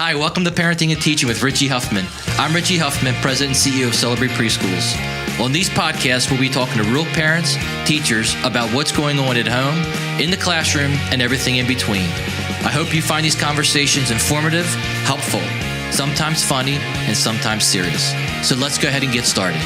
Hi, welcome to Parenting and Teaching with Richie Huffman. I'm Richie Huffman, President and CEO of Celebrate Preschools. On these podcasts, we'll be talking to real parents, teachers about what's going on at home, in the classroom, and everything in between. I hope you find these conversations informative, helpful, sometimes funny, and sometimes serious. So let's go ahead and get started.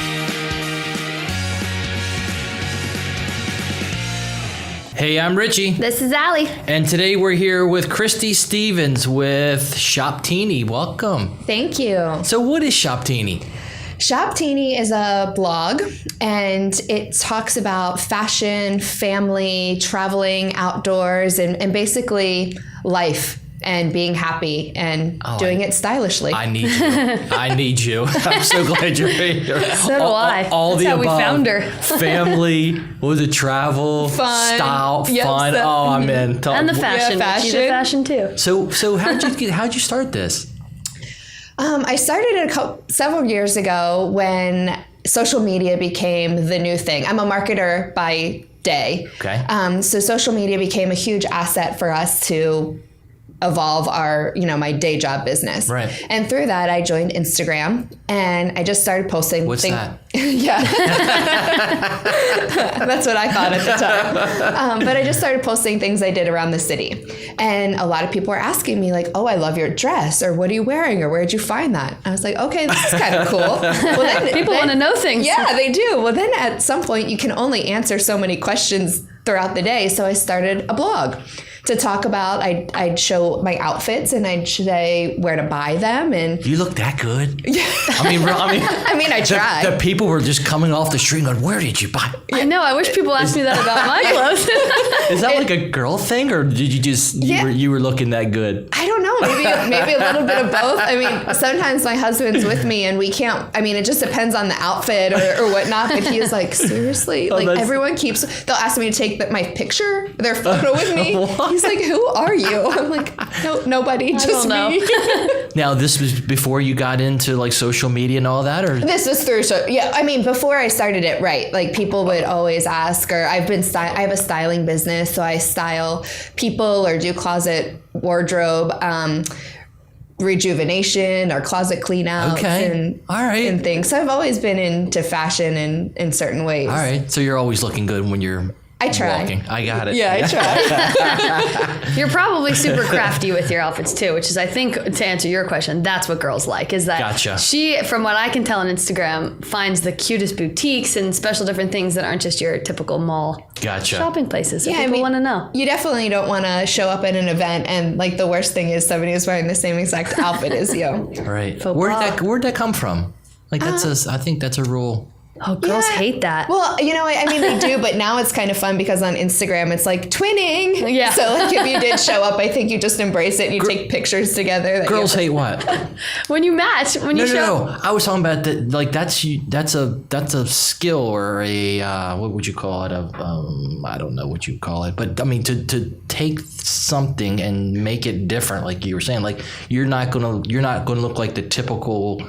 Hey, I'm Richie. This is Allie. And today we're here with Kristi Stevens with Shoptini. Welcome. Thank you. So what is Shoptini? Shoptini is a blog, and it talks about fashion, family, traveling, outdoors, and basically life and being happy and doing it stylishly. I need you. I need you. I'm so glad you're here. So do I. All That's the how above. we found her. Family, what was it, travel, fun, style, yep, fun. So, I'm in. And the fashion. Yeah, She's a fashion too. So how'd you start this? I started it several years ago when social media became the new thing. I'm a marketer by day. Okay. So social media became a huge asset for us to evolve our, my day job business. Right. And through that, I joined Instagram and I just started posting. What's that? Yeah. That's what I thought at the time. But I just started posting things I did around the city. And a lot of people were asking me like, oh, I love your dress, or what are you wearing, or where'd you find that? I was like, okay, this is kind of cool. Well, then People want to know things. Yeah, they do. Well, then at some point you can only answer so many questions throughout the day. So I started a blog to talk about, I'd show my outfits and I'd say where to buy them. And You look that good. Yeah. I mean, I tried. The people were just coming off the street going, where did you buy? I know. I wish people asked me that about my clothes. Is that like a girl thing, or did you just you were looking that good? I don't know. Maybe a little bit of both. I mean, sometimes my husband's with me and we can't. I mean, it just depends on the outfit or whatnot. But he is like, seriously, everyone keeps. They'll ask me to take my picture, their photo with me. He's like, who are you? I'm like, no, nobody, just me. Now, this was before you got into like social media and all that, or this was through. Yeah, I mean, before I started it, right? Like people would always ask, or I have a styling business, so I style people or do closet wardrobe rejuvenation or closet clean outs and things. So I've always been into fashion in certain ways. All right. So you're always looking good when you're walking. I got it. Yeah, I try. You're probably super crafty with your outfits too, which is, I think, to answer your question, that's what girls like, is that Gotcha. She, from what I can tell on Instagram, finds the cutest boutiques and special different things that aren't just your typical mall shopping places. So people want to know. You definitely don't want to show up at an event and like the worst thing is somebody is wearing the same exact outfit as you. Right. Where'd that come from? Like I think that's a rule. Oh, girls hate that. Well, I mean, they do, but now it's kind of fun because on Instagram, it's like twinning. Yeah. So like if you did show up, I think you just embrace it and you take pictures together. Girls hate what? When you match, when you show. No. I was talking about that. Like that's a skill or a, what would you call it? I don't know what you call it, but I mean, to take something and make it different, like you were saying, like you're not gonna look like the typical,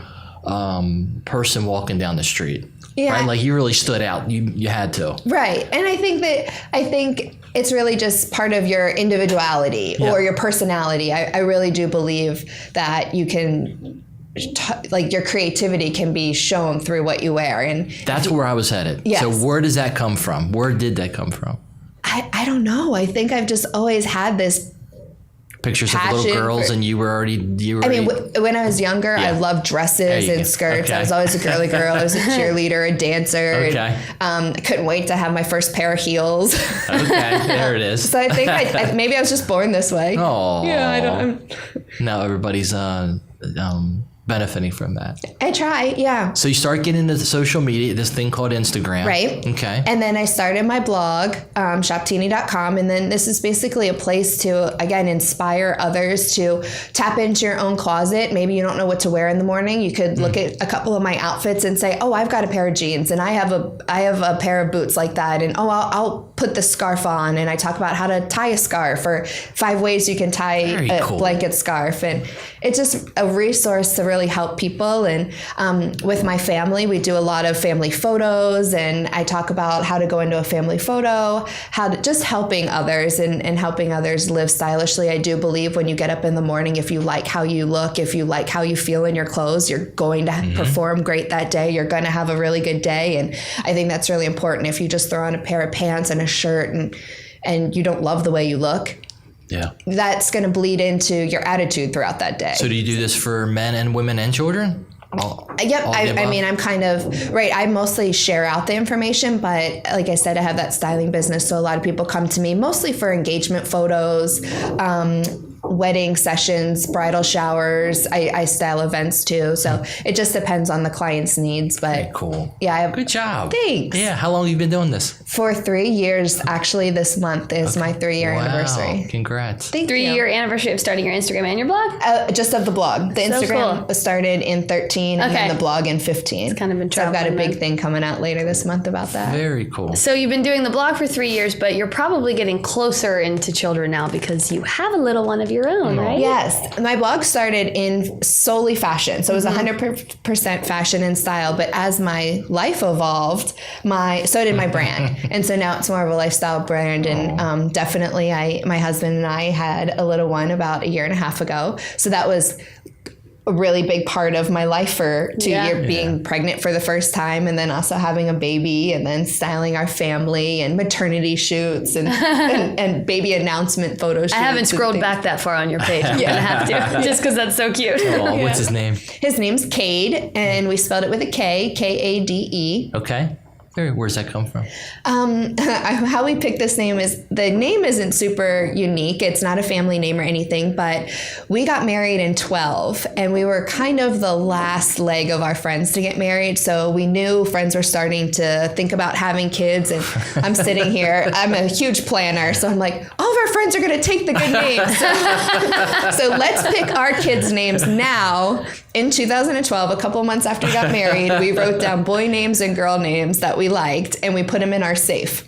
person walking down the street. Yeah. Right? Like you really stood out. You had to. Right. And I think it's really just part of your individuality or your personality. I really do believe that you can, like your creativity can be shown through what you wear. And that's where I was headed. Yes. So where does that come from? Where did that come from? I don't know. I think I've just always had this pictures of little girls and you were already. I mean, when I was younger, I loved dresses and skirts. I was always a girly girl. I was a cheerleader, a dancer. Okay. And, I couldn't wait to have my first pair of heels. Okay, there it is. So I think maybe I was just born this way. Oh. Yeah, I don't. Now everybody's benefiting from that. I try, yeah. So you start getting into the social media, this thing called Instagram. Right. Okay. And then I started my blog, shoptini.com. And then this is basically a place to, again, inspire others to tap into your own closet. Maybe you don't know what to wear in the morning. You could look at a couple of my outfits and say, oh, I've got a pair of jeans and I have a pair of boots like that. And I'll put the scarf on, and I talk about how to tie a scarf or 5 ways you can tie a blanket scarf. And it's just a resource to really help people. And with my family, we do a lot of family photos, and I talk about how to go into a family photo, how to just helping others and helping others live stylishly. I do believe when you get up in the morning, if you like how you look, if you like how you feel in your clothes, you're going to perform great that day. You're going to have a really good day. And I think that's really important. If you just throw on a pair of pants and a shirt and you don't love the way you look, that's going to bleed into your attitude throughout that day. So do you do this for men and women and children? I mean, I'm kind of right. I mostly share out the information, but like I said, I have that styling business. So a lot of people come to me mostly for engagement photos, wedding sessions, bridal showers. I style events too. So it just depends on the client's needs. But very cool. Yeah. Good job. Thanks. Yeah. How long have you been doing this? For 3 years. Actually, this month is my 3-year anniversary. Congrats. Thank you. 3-year anniversary of starting your Instagram and your blog? Just of the blog. The Instagram started in 13 and then the blog in 15. It's kind of been so I've got a big thing coming out later this month about that. Very cool. So you've been doing the blog for 3 years, but you're probably getting closer into children now because you have a little one of your own, right? Yes. My blog started in solely fashion. So it was 100% fashion and style. But as my life evolved, so did my brand. And so now it's more of a lifestyle brand. And definitely my husband and I had a little one about 1.5 years ago. So that was a really big part of my life for 2 years, being pregnant for the first time, and then also having a baby, and then styling our family and maternity shoots and baby announcement photo shoots. I haven't scrolled back that far on your page. I'm gonna have to, just because that's so cute. Oh, what's his name? His name's Cade, and we spelled it with a K, Kade. Okay. Where's that come from? How we picked this name is, the name isn't super unique. It's not a family name or anything, but we got married in 12, and we were kind of the last leg of our friends to get married. So we knew friends were starting to think about having kids, and I'm sitting here, I'm a huge planner. So I'm like, all of our friends are going to take the good names. So let's pick our kids' names now. In 2012, a couple of months after we got married, we wrote down boy names and girl names that we liked, and we put them in our safe.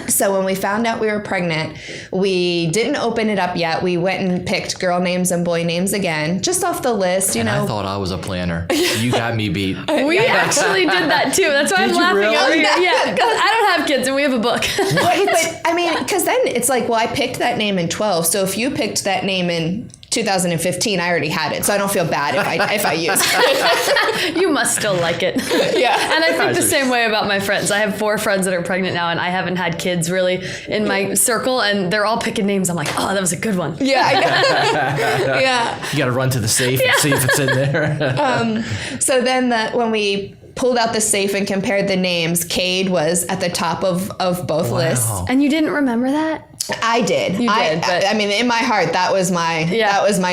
So when we found out we were pregnant, we didn't open it up yet. We went and picked girl names and boy names again, just off the list, you know. I thought I was a planner. You got me beat. We actually did that too. That's why I'm laughing really? over here. Yeah, because I don't have kids and we have a book. But I mean, because then it's like, well, I picked that name in 12. So if you picked that name in 2015, I already had it, so I don't feel bad if I use it. You must still like it. Yeah. And I think the same way about my friends. I have 4 friends that are pregnant now, and I haven't had kids really in my circle, and they're all picking names. I'm like, oh, that was a good one. Yeah. I know. Yeah. You got to run to the safe and see if it's in there. So then when we pulled out the safe and compared the names, Cade was at the top of both lists. And you didn't remember that? I did. You did. But I mean, in my heart, that was my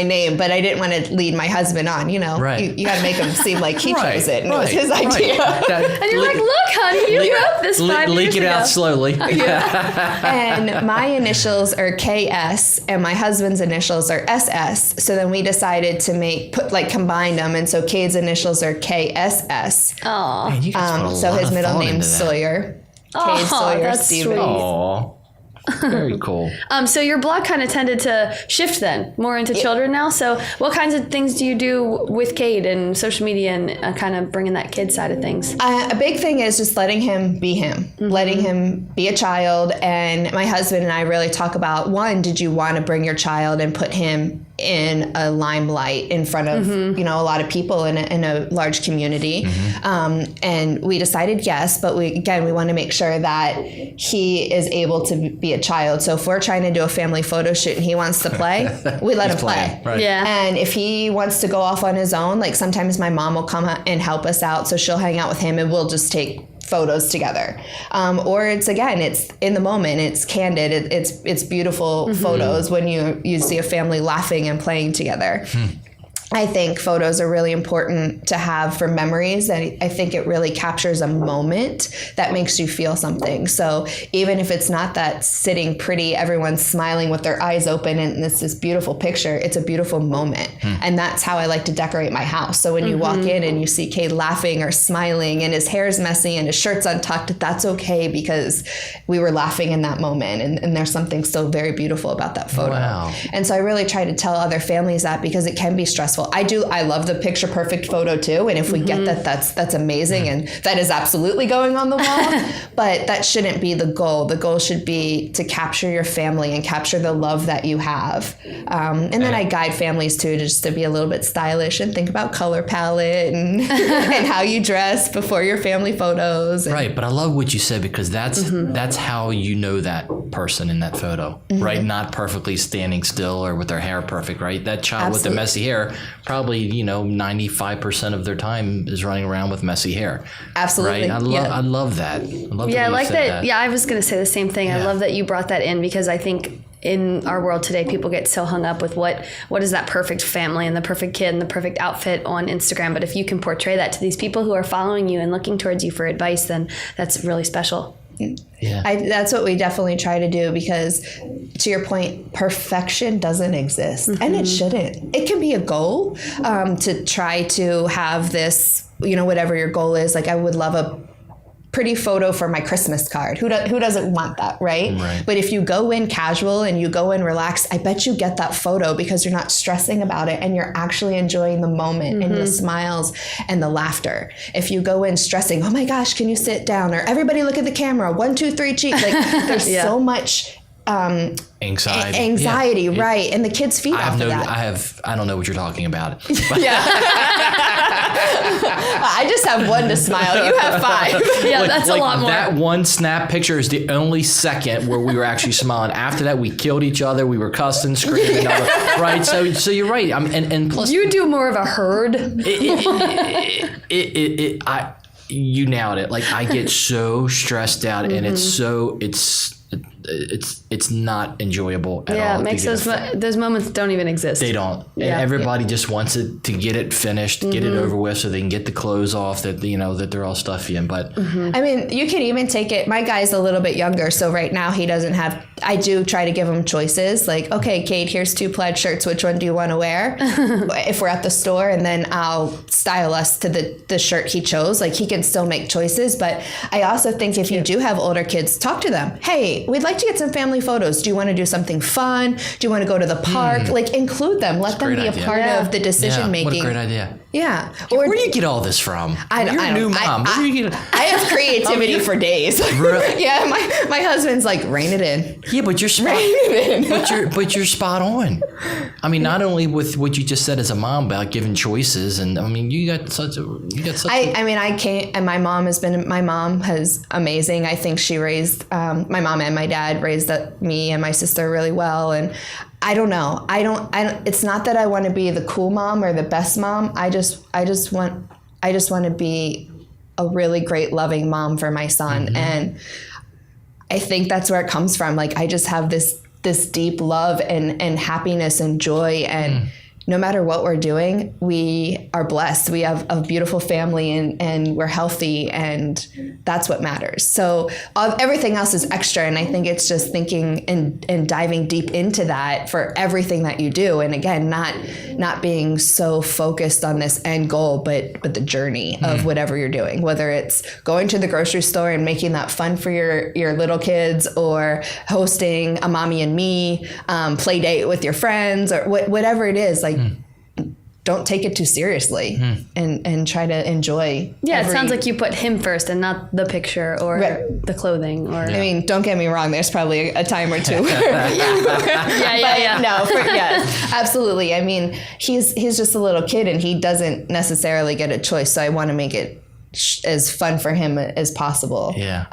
name, but I didn't want to lead my husband on. You know, you got to make him seem like he chose it, and it was his idea. And you're like, look, honey, you wrote this 5 years ago. Leak it out slowly. And my initials are KS, and my husband's initials are SS. So then we decided to combine them, and so Cade's initials are KSS. Oh. So his middle name's Sawyer. Cade Sawyer Stevens. Aww. Very cool. So your blog kind of tended to shift then more into children now. So what kinds of things do you do with Cade and social media and kind of bringing that kid side of things? A big thing is just letting him be him, letting him be a child. And my husband and I really talk about, one, did you want to bring your child and put him in a limelight in front of, a lot of people in a large community? And we decided yes, but we want to make sure that he is able to be a child. So if we're trying to do a family photo shoot and he wants to play, we let him play. Right. Yeah. And if he wants to go off on his own, like sometimes my mom will come and help us out. So she'll hang out with him and we'll just take photos together. Or it's in the moment, it's candid. It's beautiful photos when you see a family laughing and playing together. I think photos are really important to have for memories. And I think it really captures a moment that makes you feel something. So even if it's not that sitting pretty, everyone's smiling with their eyes open and it's this beautiful picture, it's a beautiful moment. And that's how I like to decorate my house. So when you walk in and you see Cade laughing or smiling and his hair's messy and his shirt's untucked, that's okay because we were laughing in that moment. And there's something so very beautiful about that photo. Wow. And so I really try to tell other families that because it can be stressful. I love the picture perfect photo too. And if we get that, that's amazing. And that is absolutely going on the wall, but that shouldn't be the goal. The goal should be to capture your family and capture the love that you have. And then I guide families too, just to be a little bit stylish and think about color palette and, and how you dress before your family photos. Right. But I love what you said because that's how you know that person in that photo, right? Not perfectly standing still or with their hair perfect, right? That child with the messy hair, probably, 95% of their time is running around with messy hair. Absolutely. Right? I love that. I love Yeah, I like that. Yeah, I was going to say the same thing. Yeah. I love that you brought that in because I think in our world today, people get so hung up with what is that perfect family and the perfect kid and the perfect outfit on Instagram. But if you can portray that to these people who are following you and looking towards you for advice, then that's really special. Yeah. That's what we definitely try to do because, to your point, perfection doesn't exist and it shouldn't. It can be a goal to try to have this, whatever your goal is. Like I would love a pretty photo for my Christmas card. Who doesn't want that, right? But if you go in casual and you go in relaxed, I bet you get that photo because you're not stressing about it and you're actually enjoying the moment and the smiles and the laughter. If you go in stressing, oh my gosh, can you sit down? Or everybody look at the camera, 1, 2, 3, cheek. Like there's so much anxiety, right? And the kids feed off of that. I don't know what you're talking about. Yeah. I just have one to smile. You have 5. Yeah, that's a lot more. That one snap picture is the only second where we were actually smiling. After that, we killed each other. We were cussing, screaming, right? So you're right. And plus, you do more of a herd. You nailed it. Like I get so stressed out, and it's not enjoyable at all. Yeah, it makes those moments don't even exist. They don't. And everybody just wants it to get it finished, get it over with so they can get the clothes off that, that they're all stuffy in. But I mean, you could even take it. My guy's a little bit younger. So right now he doesn't have, I do try to give him choices. Like, okay, Cade, here's 2 plaid shirts. Which one do you want to wear? If we're at the store, and then I'll style us to the shirt he chose. Like he can still make choices. But I also think if you do have older kids, talk to them. Hey, we'd like to get some family photos. Do you want to do something fun? Do you want to go to the park? Like include them. Let them be a part of the decision making. What a great idea. Yeah. Where do you get all this from? You're a new mom. Where do you get I have creativity for days. Really? Yeah, my husband's like, rein it in. Yeah, but you're spot but you're spot on. I mean, not only with what you just said as a mom about giving choices, and I mean, you got such. I can't. And my mom has amazing. I think she raised my mom and my dad raised me and my sister really well. And I don't know. I don't. It's not that I want to be the cool mom or the best mom. I just want to be a really great, loving mom for my son. And I think that's where it comes from. Like I just have this deep love and happiness and joy, and no matter what we're doing, we are blessed. We have a beautiful family and we're healthy, and that's what matters. So everything else is extra. And I think it's just thinking and diving deep into that for everything that you do. And again, not being so focused on this end goal, but the journey of whatever you're doing, whether it's going to the grocery store and making that fun for your little kids, or hosting a mommy and me play date with your friends, or whatever it is. Like, don't take it too seriously and try to enjoy. Yeah, it sounds like you put him first and not the picture or the clothing. Or I mean, don't get me wrong. There's probably a time or two. Yeah. No, yes, absolutely. I mean, he's just a little kid and he doesn't necessarily get a choice. So I want to make it as fun for him as possible. Yeah.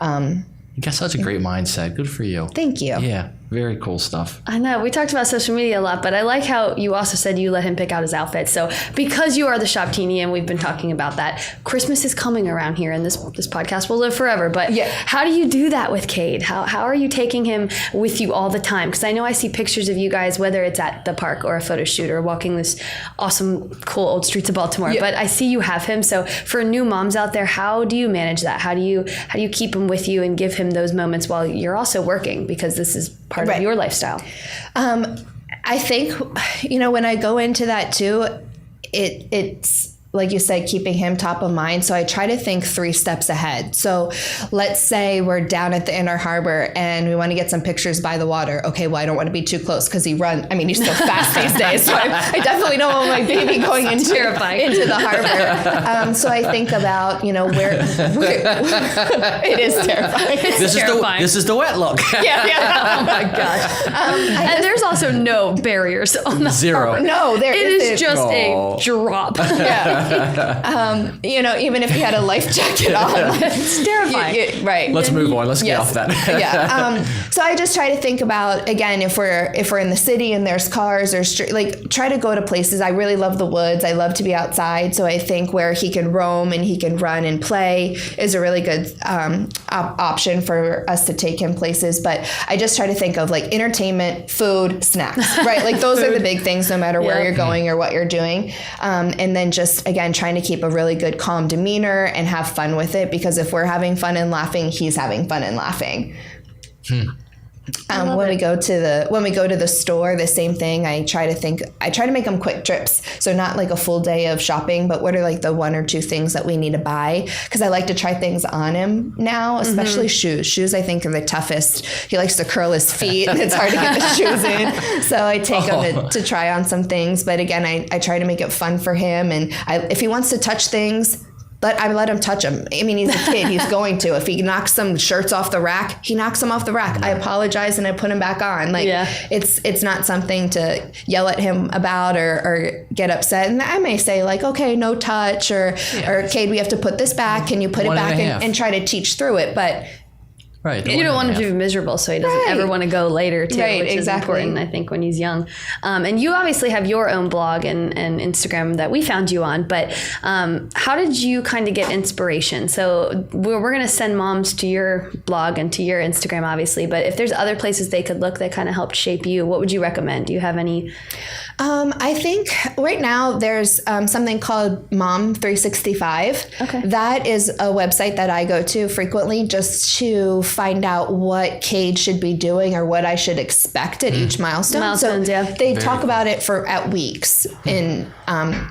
You got such a great mindset. Good for you. Thank you. Yeah. very cool stuff. I know we talked about social media a lot, but I like how you also said you let him pick out his outfit. So because you are the Shoptini, and we've been talking about that, Christmas is coming around here, and this podcast will live forever. But how do you do that with Cade? How are you taking him with you all the time? Because I know I see pictures of you guys, whether it's at the park or a photo shoot or walking this awesome, cool old streets of Baltimore. But I see you have him. So for new moms out there, how do you manage that? How do you keep him with you and give him those moments while you're also working, because this is part of your lifestyle? I think, when I go into that too, it's like you said, keeping him top of mind. So I try to think 3 steps ahead. So let's say we're down at the Inner Harbor and we want to get some pictures by the water. Okay, well, I don't want to be too close because he's so fast these days. So I definitely don't want my baby going into the harbor. So I think about, where it is terrifying. This is the wet look. Yeah. Oh my gosh. And there's also no barriers on the Zero. harbor. No, there It is just No. a drop. Yeah. Even if you had a life jacket on, It's terrifying. right. Let's move on. Let's get off that. So I just try to think about, again, if we're in the city and there's cars or try to go to places. I really love the woods. I love to be outside. So I think where he can roam and he can run and play is a really good option for us to take him places. But I just try to think of entertainment, food, snacks, right? Like those are the big things no matter where you're going or what you're doing. And then just, again, trying to keep a really good calm demeanor and have fun with it, because if we're having fun and laughing, he's having fun and laughing. When we go to the store, the same thing. I try to make them quick trips. So not like a full day of shopping, but what are the 1 or 2 things that we need to buy? Because I like to try things on him now, especially shoes. Shoes, I think, are the toughest. He likes to curl his feet and it's hard to get the shoes in. So I take him to try on some things. But again, I try to make it fun for him. And if he wants to touch things, I let him touch them. I mean, he's a kid. He's going to. If he knocks some shirts off the rack, he knocks them off the rack. I apologize and I put him back on. It's not something to yell at him about or get upset. And I may say okay, no touch or Cade, we have to put this back. Can you put it back and try to teach through it? But Right. You don't want him to be miserable, so he doesn't ever want to go later, too, which is important, I think, when he's young. And you obviously have your own blog and Instagram that we found you on, but how did you kind of get inspiration? So we're going to send moms to your blog and to your Instagram, obviously, but if there's other places they could look that kind of helped shape you, what would you recommend? Do you have any? I think right now there's something called Mom 365. Okay. That is a website that I go to frequently just to find out what Cade should be doing or what I should expect at each milestone. Milestones, so they talk about it at weeks. And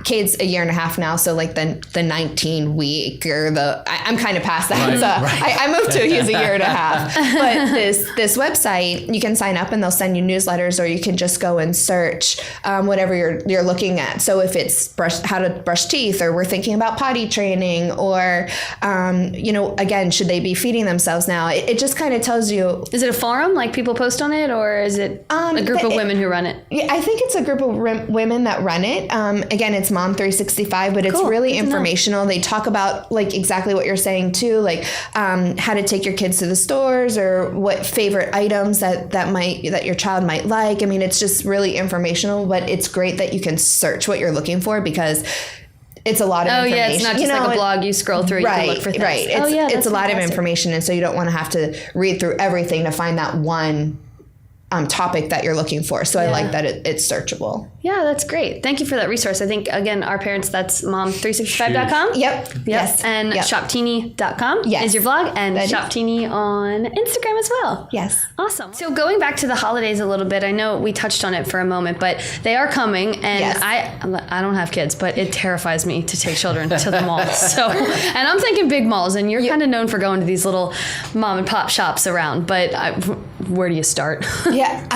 Cade's a year and a half now, so the 19 week or I'm kind of past that. I moved to he's a year and a half. But this website, you can sign up and they'll send you newsletters, or you can just go and search whatever you're looking at. So if it's how to brush teeth, or we're thinking about potty training, or again, should they be feeding themselves now? It just kind of tells you. Is it a forum, like people post on it, or is it a group of women who run it? Yeah, I think it's a group of women that run it. Again, it's Mom 365, but it's really informational. They talk about exactly what you're saying too, how to take your kids to the stores, or what favorite items that your child might like. I mean, it's just really informational, but it's great that you can search what you're looking for, because it's a lot of information. Oh, yeah, it's not just like a blog you scroll through, you can look for things. Right. It's a lot of information, and so you don't want to have to read through everything to find that one topic that you're looking for. So I like that it's searchable. Yeah, that's great. Thank you for that resource. I think, again, our parents, that's mom365.com. Yep. Yes. And shoptini.com is your blog, and Shoptini on Instagram as well. Yes. Awesome. So going back to the holidays a little bit, I know we touched on it for a moment, but they are coming, and I don't have kids, but it terrifies me to take children to the mall. So, and I'm thinking big malls, and you're kind of known for going to these little mom and pop shops around, but where do you start? Yeah,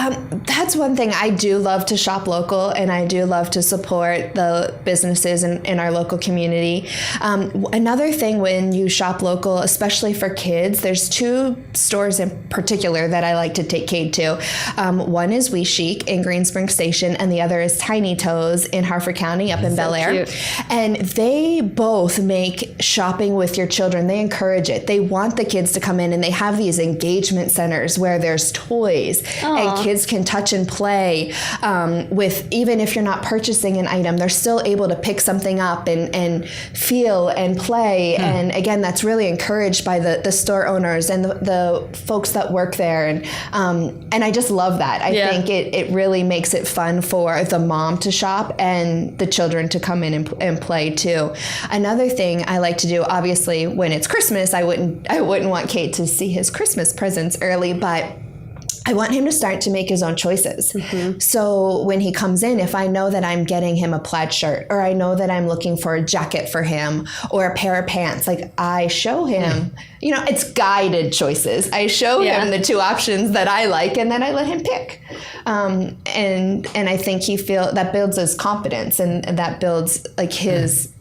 that's one thing. I do love to shop local, and I do love to support the businesses in our local community. Another thing when you shop local, especially for kids, there's 2 stores in particular that I like to take Cade to. One is We Chic in Green Spring Station, and the other is Tiny Toes in Harford County up in Bel Air. And they both make shopping with your children. They encourage it. They want the kids to come in, and they have these engagement centers where there's toys and kids can touch and play with, even if you're not purchasing an item, they're still able to pick something up and feel and play. And again, that's really encouraged by the store owners and the folks that work there. And I just love that. I think it really makes it fun for the mom to shop and the children to come in and play too. Another thing I like to do, obviously when it's Christmas, I wouldn't want Cade to see his Christmas presents early, but I want him to start to make his own choices. So when he comes in, if I know that I'm getting him a plaid shirt, or I know that I'm looking for a jacket for him or a pair of pants, like I show him, it's guided choices. I show him the 2 options that I like, and then I let him pick. And I think that builds his confidence, and that builds like his,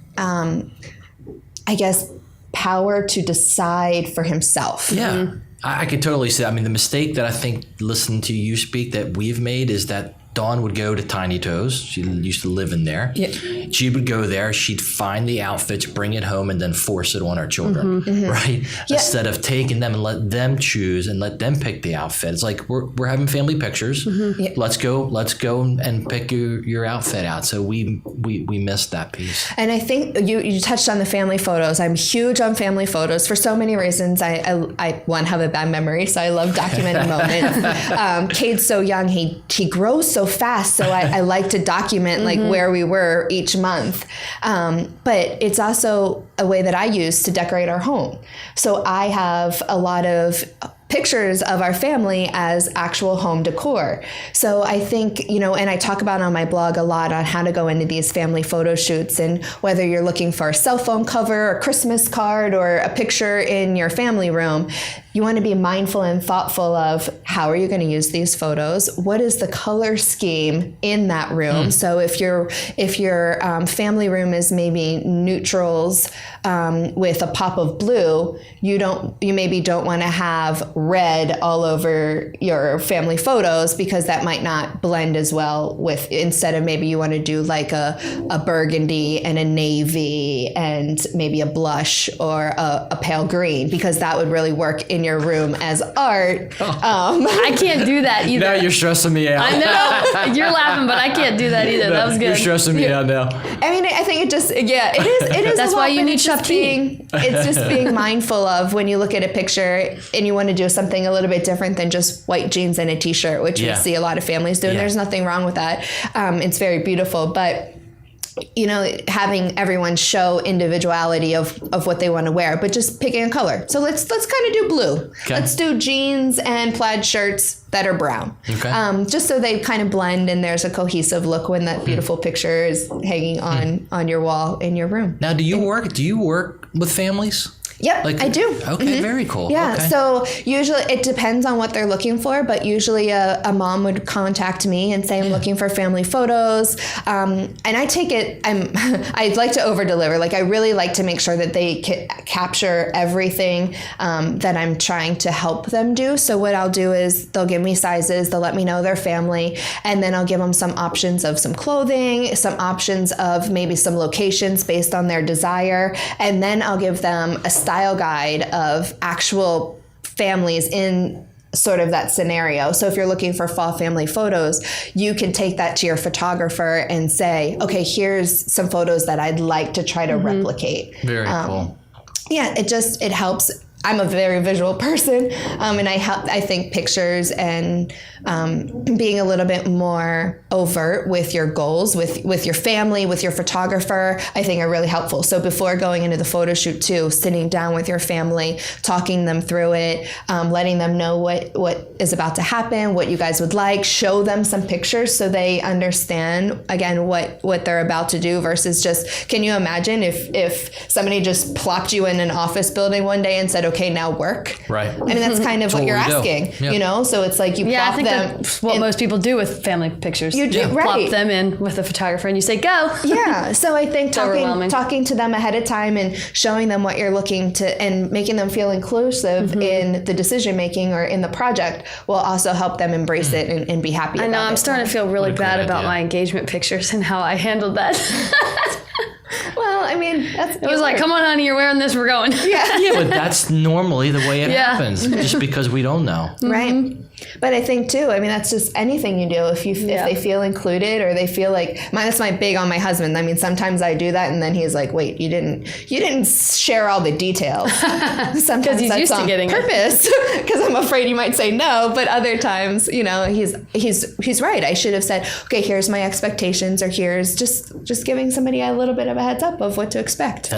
power to decide for himself. Yeah. I could totally see that. I mean, the mistake that I think, listening to you speak, that we've made is that Dawn would go to Tiny Toes. She used to live in there. Yeah. She would go there. She'd find the outfits, bring it home, and then force it on our children, right? Yeah. Instead of taking them and let them choose and let them pick the outfit. It's like we're having family pictures. Yeah. Let's go and pick your outfit out. So we missed that piece. And I think you touched on the family photos. I'm huge on family photos for so many reasons. I have a bad memory, so I love documenting moments. Cade's so young. He grows so fast, so I like to document like where we were each month, but it's also a way that I use to decorate our home. So I have a lot of pictures of our family as actual home decor. So I think, and I talk about on my blog a lot on how to go into these family photo shoots, and whether you're looking for a cell phone cover, a Christmas card, or a picture in your family room, you want to be mindful and thoughtful of how are you going to use these photos? What is the color scheme in that room? So if your family room is maybe neutrals with a pop of blue, you maybe don't want to have red all over your family photos, because that might not blend as well with, instead of maybe you want to do like a burgundy and a navy and maybe a blush or a pale green, because that would really work in your room as art. I can't do that either. Now you're stressing me out. I know. You're laughing, but I can't do that either. No, that was good. You're stressing me out now. I mean, I think it is. That's why you need Shoptini. It's just being mindful of when you look at a picture and you want to do something a little bit different than just white jeans and a t-shirt, which we see a lot of families do. And there's nothing wrong with that. It's very beautiful, but having everyone show individuality of what they want to wear, but just picking a color. So let's kind of do blue. Okay. Let's do jeans and plaid shirts that are brown. Okay. Just so they kind of blend and there's a cohesive look when that beautiful picture is hanging on your wall in your room. Now, do you work with families? Yep, I do. Okay, very cool. Yeah, okay. So usually it depends on what they're looking for, but usually a mom would contact me and say, I'm looking for family photos. And I take it, I'd like to over deliver. Like I really like to make sure that they capture everything that I'm trying to help them do. So what I'll do is they'll give me sizes, they'll let me know their family, and then I'll give them some options of some clothing, some options of maybe some locations based on their desire. And then I'll give them a style guide of actual families in sort of that scenario. So if you're looking for fall family photos, you can take that to your photographer and say, okay, here's some photos that I'd like to try to replicate. Very cool. Yeah, it helps. I'm a very visual person, and I think pictures and being a little bit more overt with your goals, with your family, with your photographer, I think are really helpful. So before going into the photo shoot too, sitting down with your family, talking them through it, letting them know what is about to happen, what you guys would like, show them some pictures so they understand, again, what they're about to do versus just, can you imagine if somebody just plopped you in an office building one day and said, okay, now work. Right. I mean, that's kind of what you're asking, you know? So it's like you plop I think them. that's what most people do with family pictures. You do, right. Plop them in with a photographer and you say, go. Yeah. So I think overwhelming. talking to them ahead of time and showing them what you're looking to and making them feel inclusive in the decision making or in the project will also help them embrace it and be happy about it. I know, I'm starting to feel really bad about my engagement pictures and how I handled that. Well, I mean, it was like, come on, honey, you're wearing this, we're going. Yeah, but that's normally the way it happens, just because we don't know. Right. But I think too, I mean, that's just anything you do. If they feel included or they feel like, that's my big on my husband. I mean, sometimes I do that and then he's like, wait, you didn't share all the details. Sometimes he's that's used to on getting purpose because I'm afraid you might say no. But other times, you know, he's right. I should have said, okay, here's my expectations, or here's just giving somebody a little bit of a heads up of what to expect.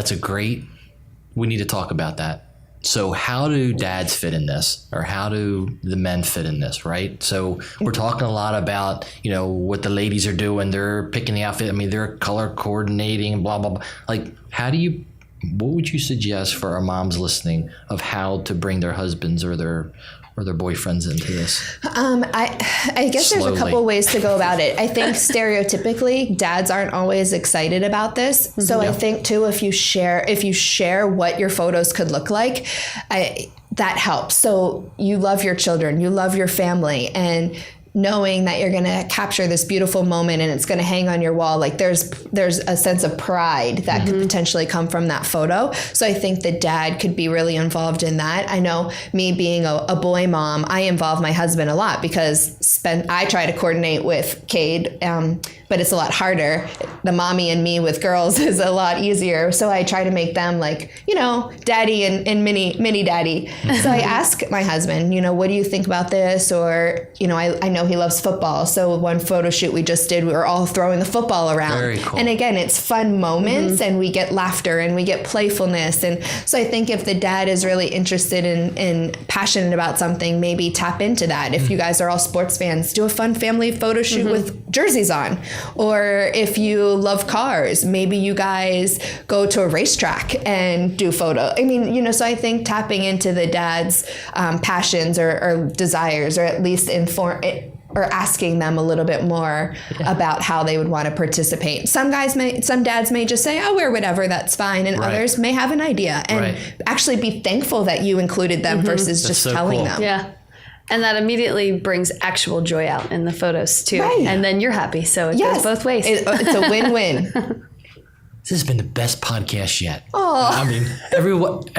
We need to talk about that. So how do dads fit in this, or how do the men fit in this, right? So we're talking a lot about, you know, what the ladies are doing. They're picking the outfit. I mean, they're color coordinating, blah, blah, blah. Like, what would you suggest for our moms listening of how to bring their husbands or their boyfriends into this? I guess Slowly. there's a couple ways to go about it. I think stereotypically dads aren't always excited about this. So I think too, if you share what your photos could look like, that helps. So you love your children, you love your family, and knowing that you're going to capture this beautiful moment and it's going to hang on your wall, like there's a sense of pride that could potentially come from that photo. So I think the dad could be really involved in that. I know me being a boy mom, I involve my husband a lot because I try to coordinate with Cade, but it's a lot harder. The mommy and me with girls is a lot easier. So I try to make them like, you know, daddy and mini daddy. So I ask my husband, you know, what do you think about this? Or, you know, I know he loves football. So one photo shoot we just did, we were all throwing the football around. Very cool. And again, it's fun moments and we get laughter and we get playfulness. And so I think if the dad is really interested in passionate about something, maybe tap into that. If you guys are all sports fans, do a fun family photo shoot with jerseys on. Or if you love cars, maybe you guys go to a racetrack and do photo. I mean, you know, so I think tapping into the dad's passions or desires, or at least or asking them a little bit more about how they would want to participate. Some dads may just say, "Oh, wear whatever, that's fine," and others may have an idea and actually be thankful that you included them versus just telling them. Yeah. And that immediately brings actual joy out in the photos too. Right. And then you're happy. So it goes both ways. It's a win-win. This has been the best podcast yet. Oh, I mean, everybody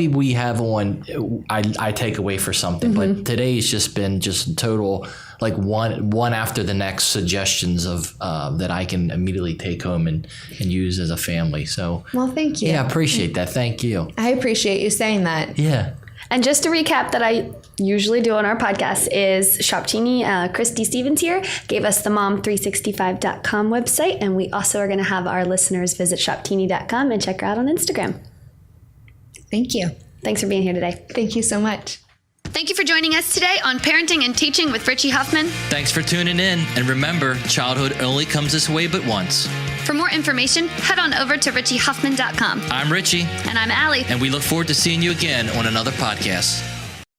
we have on, I take away for something. But today's just been total, like one after the next suggestions of that I can immediately take home and use as a family. So, well, thank you. Yeah, I appreciate that. Thank you. I appreciate you saying that. Yeah. And just to recap that I usually do on our podcast is Shoptini, Kristi Stevens here, gave us the mom365.com website. And we also are going to have our listeners visit shoptini.com and check her out on Instagram. Thank you. Thanks for being here today. Thank you so much. Thank you for joining us today on Parenting and Teaching with Richie Huffman. Thanks for tuning in. And remember, childhood only comes this way but once. For more information, head on over to richiehuffman.com. I'm Richie. And I'm Allie. And we look forward to seeing you again on another podcast.